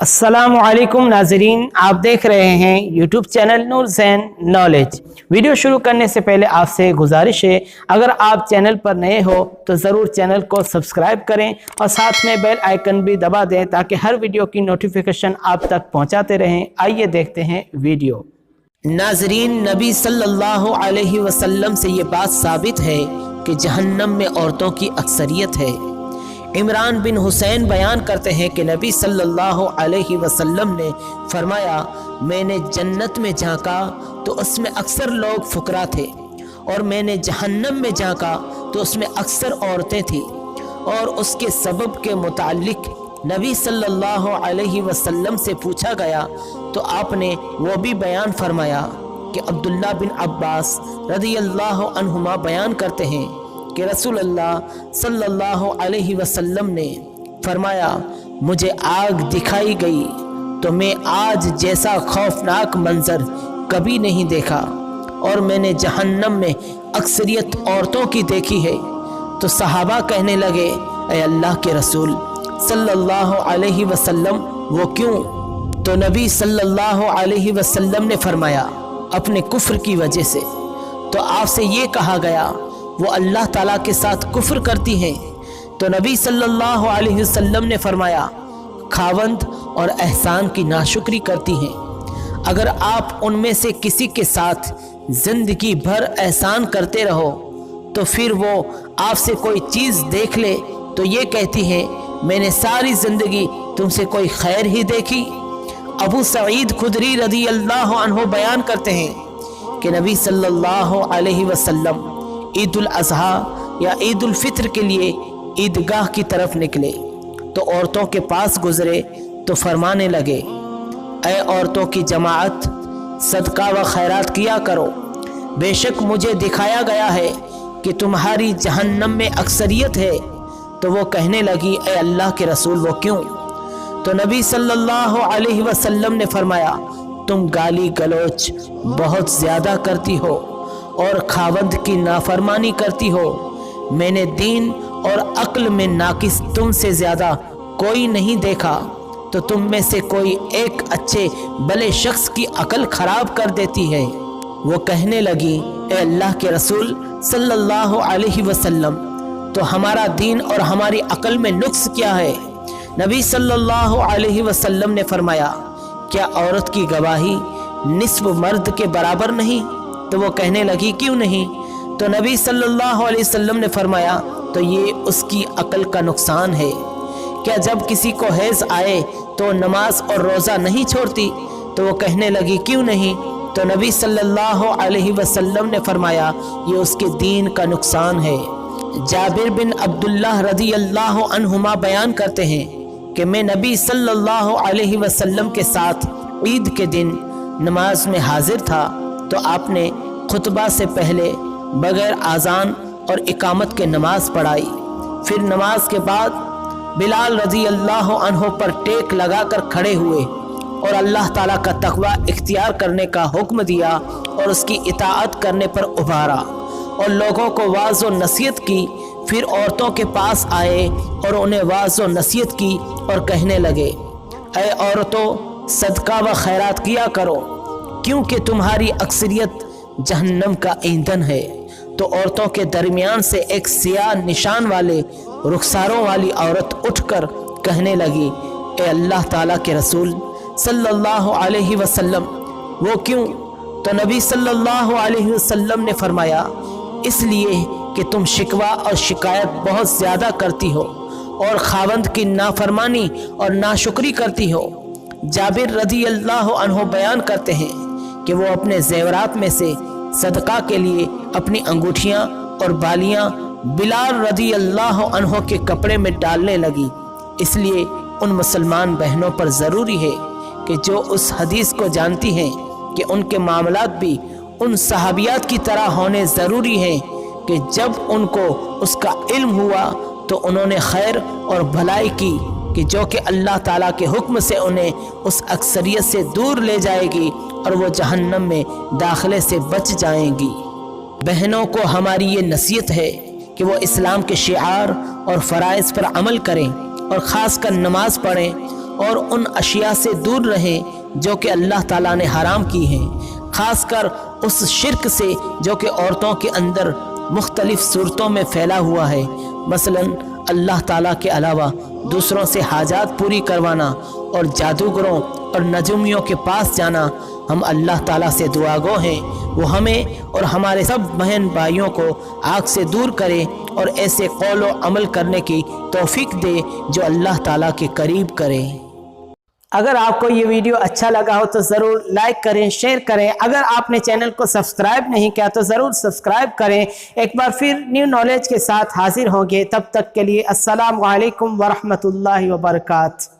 अस्सलामु अलैकुम नाजरीन, आप देख रहे हैं YouTube channel NoorZain Knowledge। Video शुरू करने से पहले आपसे गुजारिश है, अगर आप चैनल पर नए हो तो ज़रूर चैनल को सब्सक्राइब करें और साथ में बेल आइकन भी दबा दें ताकि हर वीडियो की नोटिफिकेशन आप तक पहुंचाते रहें। आइए देखते हैं वीडियो। नाजरीन, नबी सल्लल्लाहु अलैहि वसल्लम से ये बात साबित है कि जहन्नम में औरतों की अक्सरियत है। इमरान बिन हुसैन बयान करते हैं कि नबी सल्लल्लाहु अलैहि वसल्लम ने फरमाया, मैंने जन्नत में झांका तो उसमें अक्सर लोग फुकरा थे, और मैंने जहन्नम में झांका तो उसमें अक्सर औरतें थीं। और उसके सबब के मुताल्लिक नबी सल्लल्लाहु अलैहि वसल्लम से पूछा गया तो आपने वो भी बयान फरमाया कि अब्दुल्ला बिन अब्बास रज़ियल्लाहु अन्हुमा बयान करते हैं कि रसूलुल्लाह सल्लल्लाहु अलैहि वसल्लम ने फरमाया, मुझे आग दिखाई गई तो मैं आज जैसा खौफनाक मंजर कभी नहीं देखा, और मैंने जहन्नम में अक्सरियत औरतों की देखी है। तो सहाबा कहने लगे, ऐ अल्लाह के रसूल सल्लल्लाहु अलैहि वसल्लम, वो क्यों? तो नबी सल्लल्लाहु अलैहि वसल्लम ने फरमाया, अपने कुफ्र की वजह से। तो आपसे ये कहा गया वो अल्लाह ताला के साथ कुफ्र करती हैं। तो नबी सल्लल्लाहु अलैहि वसल्लम ने फरमाया, खावंद और एहसान की नाशुक्री करती हैं। अगर आप उनमें से किसी के साथ जिंदगी भर एहसान करते रहो तो फिर वो आपसे कोई चीज़ देख ले तो ये कहती हैं, मैंने सारी ज़िंदगी तुमसे कोई खैर ही देखी। अबू सईद खुदरी रज़ियल्लाहु अन्हु बयान करते हैं कि नबी सल्लल्लाहु अलैहि वसल्लम ईद उल अज़हा या ईद उल फित्र के लिए ईदगाह की तरफ निकले तो औरतों के पास गुजरे तो फरमाने लगे, ऐ औरतों की जमाअत, सदका व खैरात किया करो। बेशक मुझे दिखाया गया है कि तुम्हारी जहन्नम में अक्सरियत है। तो वो कहने लगी, ऐ अल्लाह के रसूल, वो क्यों? तो नबी सल्लल्लाहु अलैहि वसल्लम ने फरमाया, तुम गाली गलोच बहुत ज़्यादा करती हो और खावंद की नाफरमानी करती हो। मैंने दीन और अक्ल में नाकिस तुमसे ज़्यादा कोई नहीं देखा। तो तुम में से कोई एक अच्छे भले शख्स की अक्ल ख़राब कर देती है। वो कहने लगी, ए अल्लाह के रसूल सल्लल्लाहु अलैहि वसल्लम, तो हमारा दीन और हमारी अक्ल में नुक्स क्या है? नबी सल्लल्लाहु अलैहि वसल्लम ने फरमाया, क्या औरत की गवाही निस्फ मर्द के बराबर नहीं? तो वो कहने लगी, क्यों नहीं? तो नबी सल्लल्लाहु अलैहि वसल्लम ने फरमाया, तो ये उसकी अक्ल का नुकसान है। क्या जब किसी को हैज़ आए तो नमाज और रोज़ा नहीं छोड़ती? तो वो कहने लगी, क्यों नहीं? तो नबी सल्लल्लाहु अलैहि वसल्लम ने फरमाया, ये उसके दीन का नुकसान है। जाबिर बिन अब्दुल्लाह रज़ियल्लाहु अन्हुमा बयान करते हैं कि मैं नबी सल्लल्लाहु अलैहि वसल्लम के साथ ईद के दिन नमाज में हाजिर था तो आपने खुतबा से पहले बगैर आज़ान और इकामत के नमाज पढ़ाई। फिर नमाज के बाद बिलाल रज़ियल्लाहु अन्हु पर टेक लगाकर खड़े हुए और अल्लाह ताला का तक़वा इख्तियार करने का हुक्म दिया और उसकी इताअत करने पर उभारा और लोगों को वाज़ व नसीहत की। फिर औरतों के पास आए और उन्हें वाज़ व नसीहत की और कहने लगे, ऐ औरतों, सदका व खैरात किया करो, क्योंकि तुम्हारी अक्सरियत जहन्नम का ईंधन है। तो औरतों के दरमियान से एक सियाह निशान वाले रुखसारों वाली औरत उठकर कहने लगी, ए अल्लाह ताला के रसूल सल्लल्लाहु अलैहि वसल्लम, वो क्यों? तो नबी सल्लल्लाहु अलैहि वसल्लम ने फरमाया, इसलिए कि तुम शिकवा और शिकायत बहुत ज़्यादा करती हो और खावंद की नाफरमानी और नाशुक्री करती हो। जाबिर रज़ियल्लाहु अन्हु बयान करते हैं कि वो अपने ज़ेवरात में से सदका के लिए अपनी अंगूठियाँ और बालियाँ बिलाल रज़ियल्लाहु अन्हु के कपड़े में डालने लगी। इसलिए उन मुसलमान बहनों पर ज़रूरी है कि जो उस हदीस को जानती हैं कि उनके मामलात भी उन सहाबियात की तरह होने ज़रूरी हैं कि जब उनको उसका इल्म हुआ तो उन्होंने खैर और भलाई की कि जो कि अल्लाह ताला के हुक्म से उन्हें उस अक्सरियत से दूर ले जाएगी और वो जहन्नम में दाखिले से बच जाएंगी। बहनों को हमारी ये नसीहत है कि वो इस्लाम के शिआर और फ़राइज़ पर अमल करें और ख़ास कर नमाज पढ़ें اور ان اشیاء سے دور رہیں جو کہ اللہ تعالیٰ نے حرام کی ہیں، خاص کر اس شرک سے جو کہ عورتوں کے اندر مختلف صورتوں میں پھیلا ہوا ہے، مثلا اللہ تعالیٰ کے علاوہ دوسروں سے حاجات پوری کروانا اور جادوگروں اور نجومیوں کے پاس جانا۔ ہم اللہ تعالیٰ سے دعا گو ہیں وہ ہمیں اور ہمارے سب بہن بھائیوں کو آگ سے دور کرے اور ایسے قول و عمل کرنے کی توفیق دے جو اللہ تعالیٰ کے قریب کرے۔ اگر آپ کو یہ ویڈیو اچھا لگا ہو تو ضرور لائک کریں، شیئر کریں۔ اگر آپ نے چینل کو سبسکرائب نہیں کیا تو ضرور سبسکرائب کریں۔ ایک بار پھر نیو نالج کے ساتھ حاضر ہوں گے، تب تک کے لیے السلام علیکم ورحمۃ اللہ وبرکاتہ۔